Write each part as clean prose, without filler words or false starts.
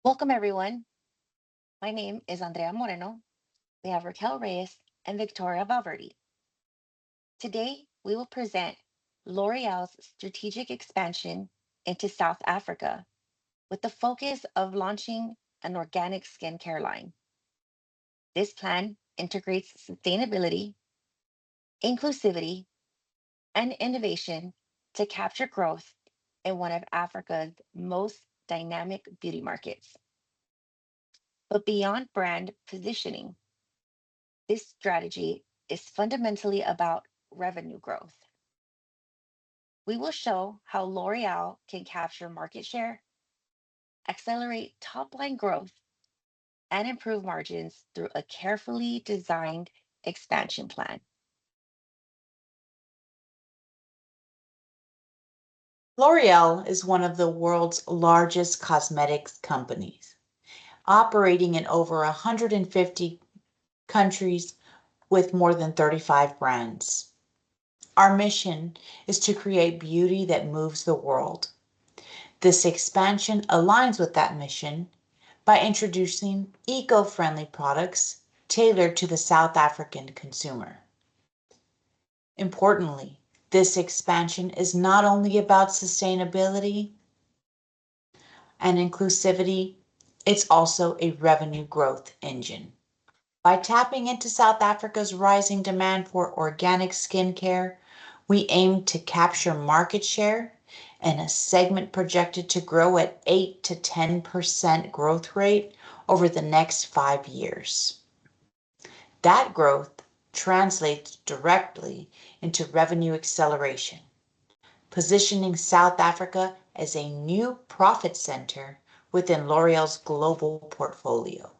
Welcome, everyone. My name is Andrea Moreno. We have Raquel Reyes and Victoria Valverde. Today, we will present L'Oreal's strategic expansion into South Africa with the focus of launching an organic skincare line. This plan integrates sustainability, inclusivity, and innovation to capture growth in one of Africa's most dynamic beauty markets. But beyond brand positioning, this strategy is fundamentally about revenue growth. We will show how L'Oreal can capture market share, accelerate top line growth, and improve margins through a carefully designed expansion plan. L'Oreal is one of the world's largest cosmetics companies, operating in over 150 countries with more than 35 brands. Our mission is to create beauty that moves the world. This expansion aligns with that mission by introducing eco friendly products tailored to the South African consumer. Importantly, this expansion is not only about sustainability and inclusivity, it's also a revenue growth engine. By tapping into South Africa's rising demand for organic skincare, we aim to capture market share in a segment projected to grow at 8 to 10% growth rate over the next 5 years. That growth translates directly into revenue acceleration, positioning South Africa as a new profit center within L'Oreal's global portfolio.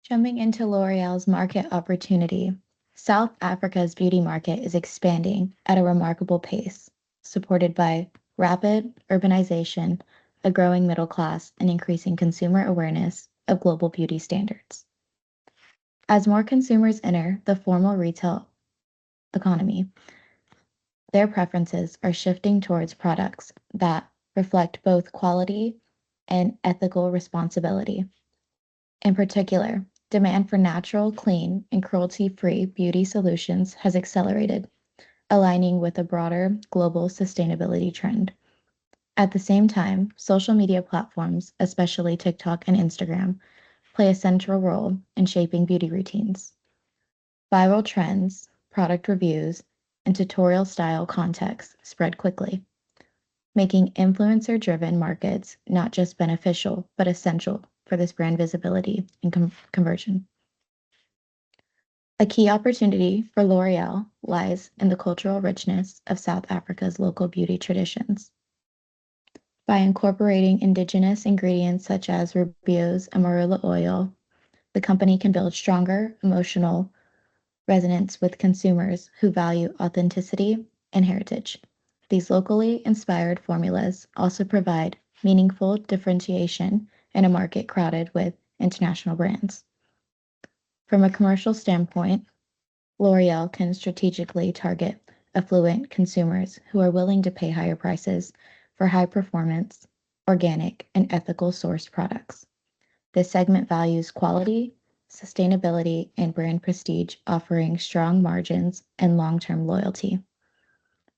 Jumping into L'Oreal's market opportunity, South Africa's beauty market is expanding at a remarkable pace, supported by rapid urbanization, a growing middle class, and increasing consumer awareness of global beauty standards. As more consumers enter the formal retail economy, their preferences are shifting towards products that reflect both quality and ethical responsibility. In particular, demand for natural, clean, and cruelty-free beauty solutions has accelerated, aligning with a broader global sustainability trend. At the same time, social media platforms, especially TikTok and Instagram, play a central role in shaping beauty routines. Viral trends, product reviews, and tutorial-style context spread quickly, making influencer-driven markets not just beneficial, but essential for this brand visibility and conversion. A key opportunity for L'Oreal lies in the cultural richness of South Africa's local beauty traditions. By incorporating indigenous ingredients such as rubio's and marula oil, the company can build stronger emotional resonance with consumers who value authenticity and heritage. These locally inspired formulas also provide meaningful differentiation in a market crowded with international brands. From a commercial standpoint, L'Oreal can strategically target affluent consumers who are willing to pay higher prices for high performance, organic, and ethical sourced products. This segment values quality, sustainability, and brand prestige, offering strong margins and long-term loyalty.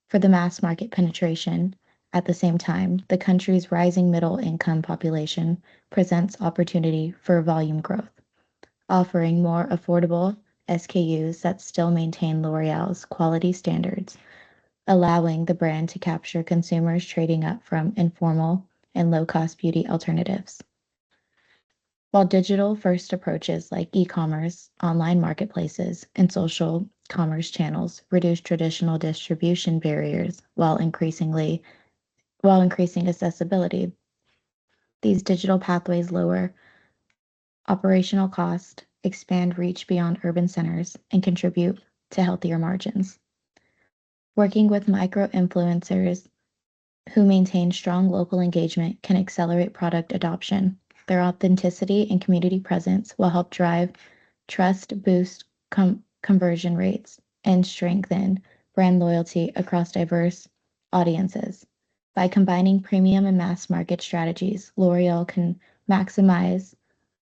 For the mass market penetration, at the same time, the country's rising middle income population presents opportunity for volume growth, offering more affordable SKUs that still maintain L'Oreal's quality standards, allowing the brand to capture consumers trading up from informal and low-cost beauty alternatives. While digital-first approaches like e-commerce, online marketplaces, and social commerce channels reduce traditional distribution barriers while increasing accessibility, these digital pathways lower operational cost, expand reach beyond urban centers, and contribute to healthier margins. Working with micro-influencers who maintain strong local engagement can accelerate product adoption. Their authenticity and community presence will help drive trust, boost conversion rates, and strengthen brand loyalty across diverse audiences. By combining premium and mass market strategies, L'Oreal can maximize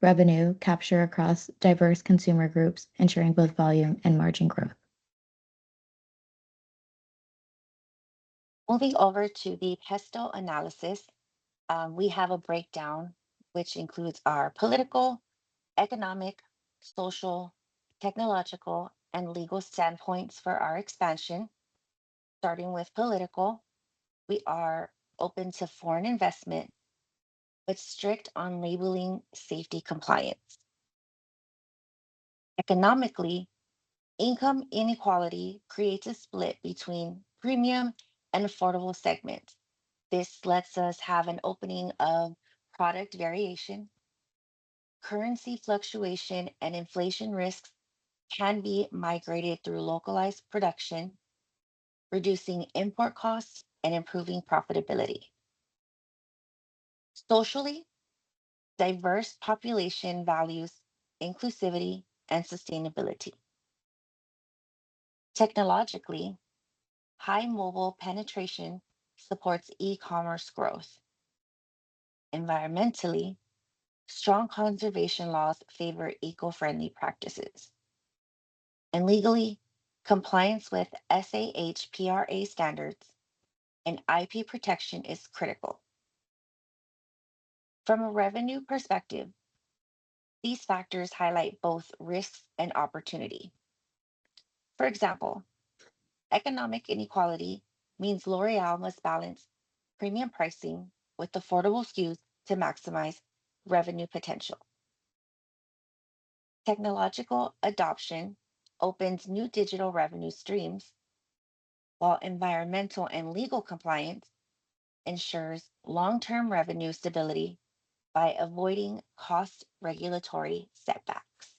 revenue capture across diverse consumer groups, ensuring both volume and margin growth. Moving over to the PESTO analysis, we have a breakdown which includes our political, economic, social, technological, and legal standpoints for our expansion. Starting with political, we are open to foreign investment, but strict on labeling safety compliance. Economically, income inequality creates a split between premium and affordable segments. This lets us have an opening of product variation. Currency fluctuation and inflation risks can be migrated through localized production, reducing import costs and improving profitability. Socially, diverse population values inclusivity and sustainability. Technologically, high mobile penetration supports e-commerce growth. Environmentally, strong conservation laws favor eco-friendly practices. And legally, compliance with SAHPRA standards and IP protection is critical. From a revenue perspective, these factors highlight both risks and opportunity. For example, economic inequality means L'Oreal must balance premium pricing with affordable SKUs to maximize revenue potential. Technological adoption opens new digital revenue streams, while environmental and legal compliance ensures long-term revenue stability by avoiding cost regulatory setbacks.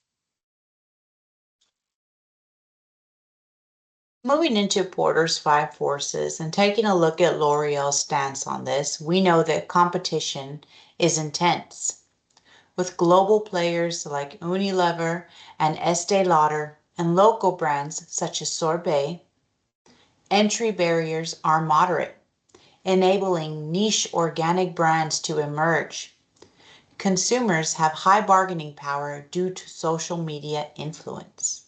Moving into Porter's five forces and taking a look at L'Oreal's stance on this, we know that competition is intense. With global players like Unilever and Estee Lauder and local brands such as Sorbet, entry barriers are moderate, enabling niche organic brands to emerge. Consumers have high bargaining power due to social media influence.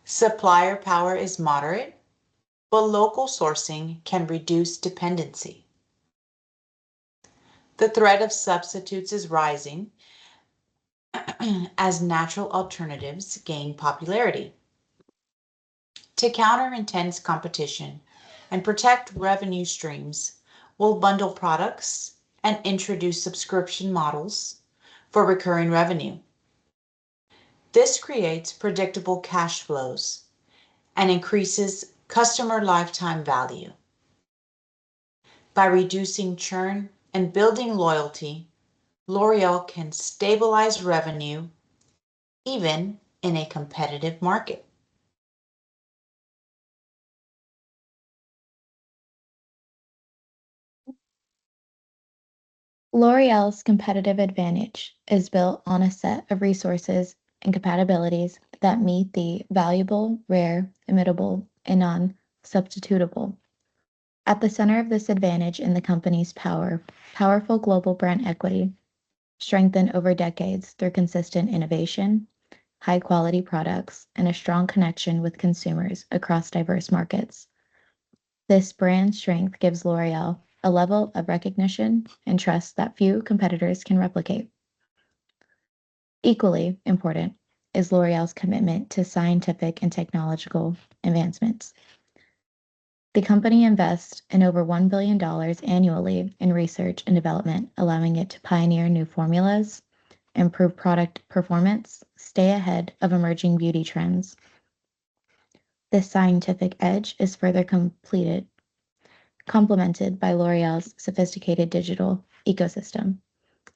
Supplier power is moderate, but local sourcing can reduce dependency. The threat of substitutes is rising as natural alternatives gain popularity. To counter intense competition and protect revenue streams, we'll bundle products and introduce subscription models for recurring revenue. This creates predictable cash flows and increases customer lifetime value. By reducing churn and building loyalty, L'Oreal can stabilize revenue even in a competitive market. L'Oreal's competitive advantage is built on a set of resources and compatibilities that meet the valuable, rare, imitable, and non-substitutable. At the center of this advantage in the company's powerful global brand equity, strengthened over decades through consistent innovation, high-quality products, and a strong connection with consumers across diverse markets. This brand strength gives L'Oreal a level of recognition and trust that few competitors can replicate. Equally important is L'Oreal's commitment to scientific and technological advancements. The company invests in over $1 billion annually in research and development, allowing it to pioneer new formulas, improve product performance, stay ahead of emerging beauty trends. This scientific edge is further complemented by L'Oreal's sophisticated digital ecosystem.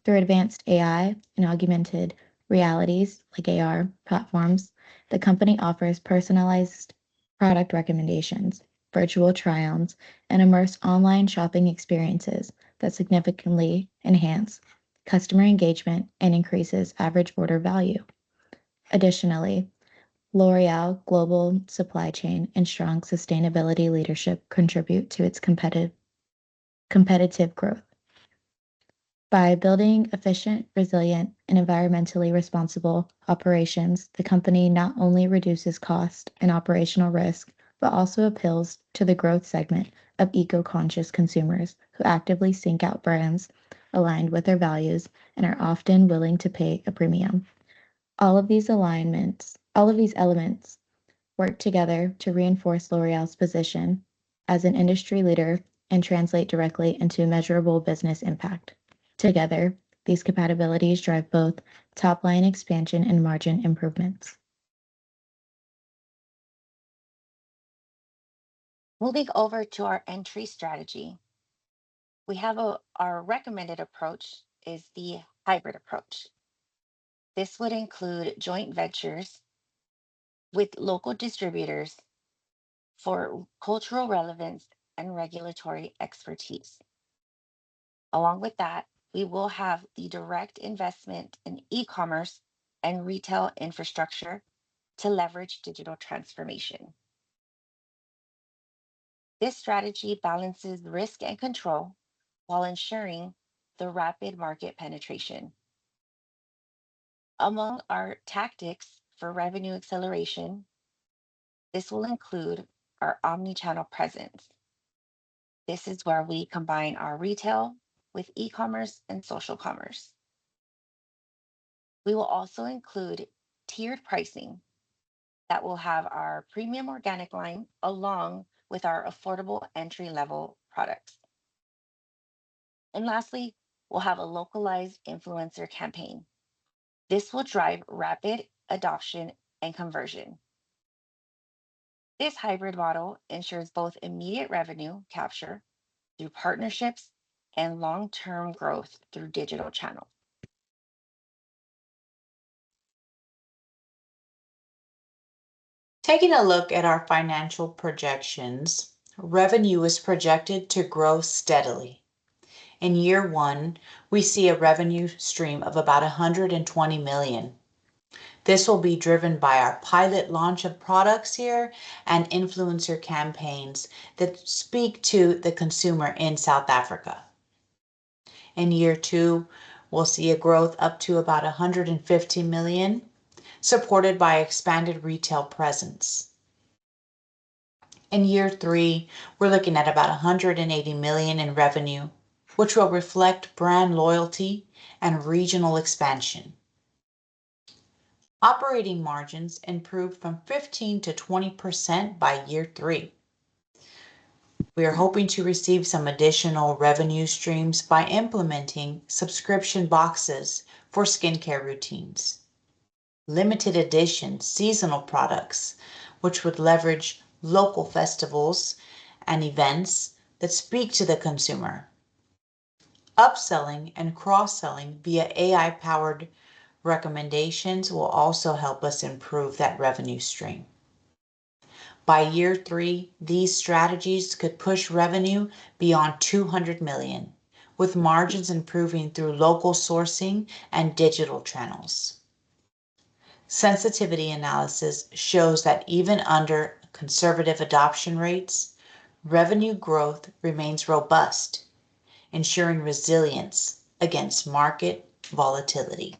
Through advanced AI and augmented realities like AR platforms, the company offers personalized product recommendations, virtual try-ons, and immersive online shopping experiences that significantly enhance customer engagement and increases average order value. Additionally, L'Oreal global supply chain and strong sustainability leadership contribute to its competitive competitive growth. By building efficient, resilient, and environmentally responsible operations, the company not only reduces cost and operational risk, but also appeals to the growth segment of eco-conscious consumers who actively seek out brands aligned with their values and are often willing to pay a premium. All of these elements work together to reinforce L'Oreal's position as an industry leader and translate directly into measurable business impact. Together, these compatibilities drive both top-line expansion and margin improvements. Moving over to our entry strategy, we have our recommended approach is the hybrid approach. This would include joint ventures with local distributors for cultural relevance and regulatory expertise. Along with that, we will have the direct investment in e-commerce and retail infrastructure to leverage digital transformation. This strategy balances risk and control while ensuring the rapid market penetration. Among our tactics for revenue acceleration, this will include our omni-channel presence. This is where we combine our retail with e-commerce and social commerce. We will also include tiered pricing that will have our premium organic line along with our affordable entry-level products. And lastly, we'll have a localized influencer campaign. This will drive rapid adoption and conversion. This hybrid model ensures both immediate revenue capture through partnerships and long-term growth through digital channels. Taking a look at our financial projections, revenue is projected to grow steadily. In year one, we see a revenue stream of about 120 million. This will be driven by our pilot launch of products here and influencer campaigns that speak to the consumer in South Africa. In year two, we'll see a growth up to about 150 million, supported by expanded retail presence. In year three, we're looking at about 180 million in revenue, which will reflect brand loyalty and regional expansion. Operating margins improved from 15 to 20% by year three. We are hoping to receive some additional revenue streams by implementing subscription boxes for skincare routines, limited edition seasonal products, which would leverage local festivals and events that speak to the consumer, upselling and cross-selling via AI-powered recommendations will also help us improve that revenue stream. By year three, these strategies could push revenue beyond 200 million, with margins improving through local sourcing and digital channels. Sensitivity analysis shows that even under conservative adoption rates, revenue growth remains robust, ensuring resilience against market volatility.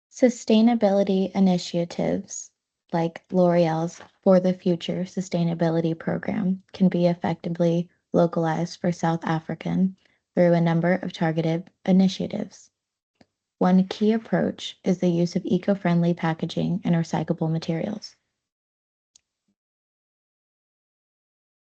Sustainability initiatives like L'Oreal's For the Future sustainability program can be effectively localized for South African through a number of targeted initiatives. One key approach is the use of eco-friendly packaging and recyclable materials.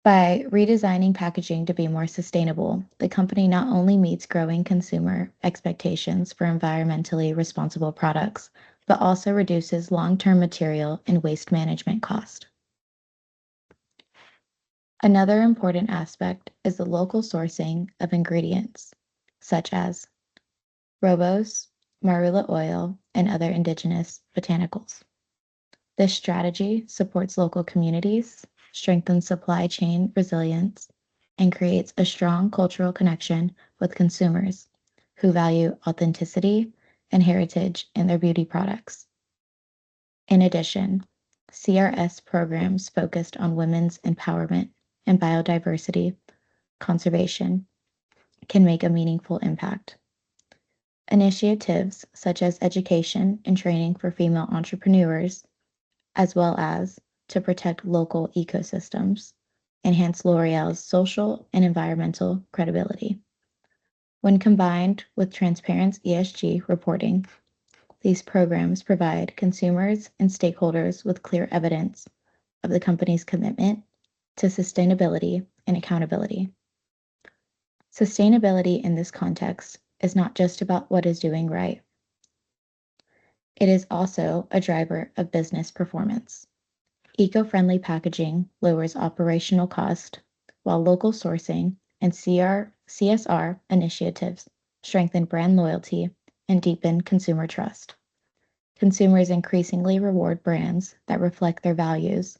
By redesigning packaging to be more sustainable, the company not only meets growing consumer expectations for environmentally responsible products, but also reduces long-term material and waste management cost. Another important aspect is the local sourcing of ingredients, such as rooibos, marula oil, and other indigenous botanicals. This strategy supports local communities, strengthens supply chain resilience, and creates a strong cultural connection with consumers who value authenticity and heritage in their beauty products. In addition, CRS programs focused on women's empowerment and biodiversity conservation can make a meaningful impact. Initiatives such as education and training for female entrepreneurs, as well as to protect local ecosystems, enhance L'Oreal's social and environmental credibility. When combined with transparent ESG reporting, these programs provide consumers and stakeholders with clear evidence of the company's commitment to sustainability and accountability. Sustainability in this context is not just about what is doing right. It is also a driver of business performance. Eco-friendly packaging lowers operational cost, while local sourcing and CSR initiatives strengthen brand loyalty and deepen consumer trust. Consumers increasingly reward brands that reflect their values,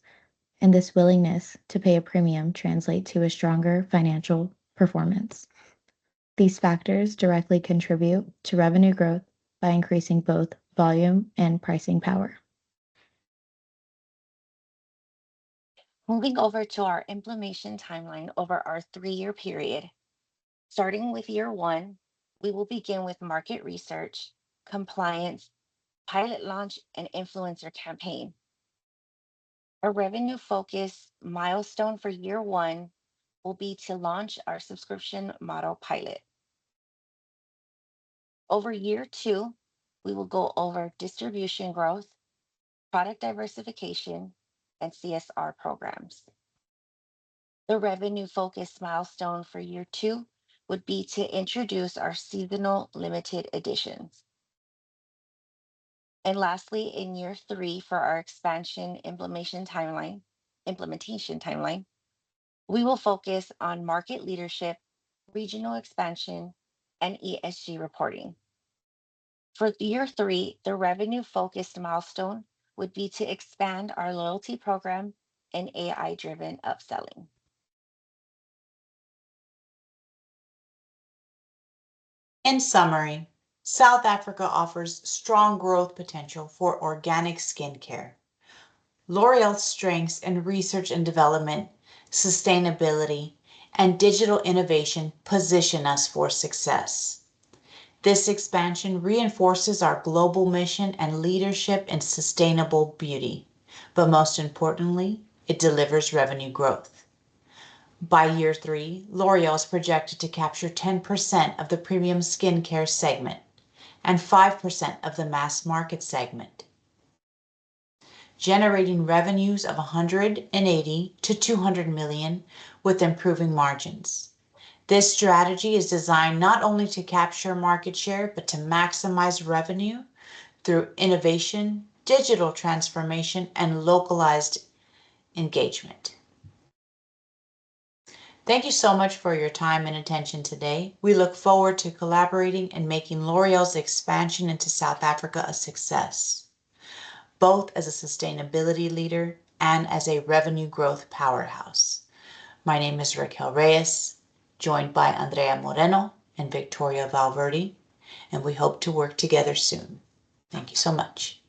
and this willingness to pay a premium translates to a stronger financial performance. These factors directly contribute to revenue growth by increasing both volume and pricing power. Moving over to our implementation timeline over our 3-year period. Starting with year 1, we will begin with market research, compliance, pilot launch, and influencer campaign. A revenue focus milestone for year 1 will be to launch our subscription model pilot. Over year 2, we will go over distribution growth, product diversification, and CSR programs. The revenue focus milestone for year 2 would be to introduce our seasonal limited editions. And lastly, in year 3 for our expansion implementation timeline, we will focus on market leadership, regional expansion, and ESG reporting. For year 3, the revenue focused milestone would be to expand our loyalty program and AI driven upselling. In summary, South Africa offers strong growth potential for organic skincare. L'Oreal's strengths in research and development, sustainability, and digital innovation position us for success. This expansion reinforces our global mission and leadership in sustainable beauty, but most importantly, it delivers revenue growth. By year 3, L'Oreal is projected to capture 10% of the premium skincare segment and 5% of the mass market segment, generating revenues of 180 to 200 million with improving margins. This strategy is designed not only to capture market share, but to maximize revenue through innovation, digital transformation, and localized engagement. Thank you so much for your time and attention today. We look forward to collaborating and making L'Oreal's expansion into South Africa a success, both as a sustainability leader and as a revenue growth powerhouse. My name is Raquel Reyes, joined by Andrea Moreno and Victoria Valverde, and we hope to work together soon. Thank you so much.